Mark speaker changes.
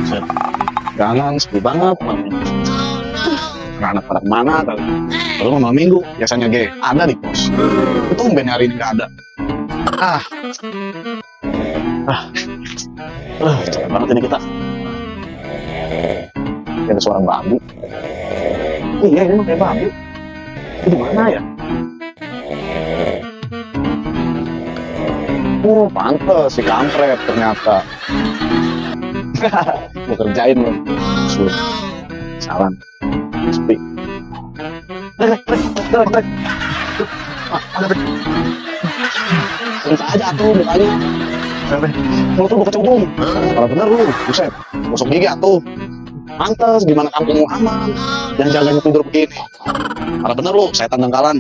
Speaker 1: Set. Jangan sepi banget malam minggu. Anak pada kemana kali? Lalu malam minggu biasanya ada di kos. Itu hari ini nggak ada. Ah, capek banget ini kita. Kayak ada suara babi. Iya, ini mah kayak babi. Itu di mana ya? Oh, pantes si kampret ternyata. Gue kerjain loh. Suruh. Salam. Sepi. Bisa aja tuh mukanya. Lu tuh kecubung. Kalau bener lu, buset. Gosok gigi atuh. Pantes gimana kampung lu aman. Yang jaganya tidur begini. Kalau bener lu, saya tandang kalan.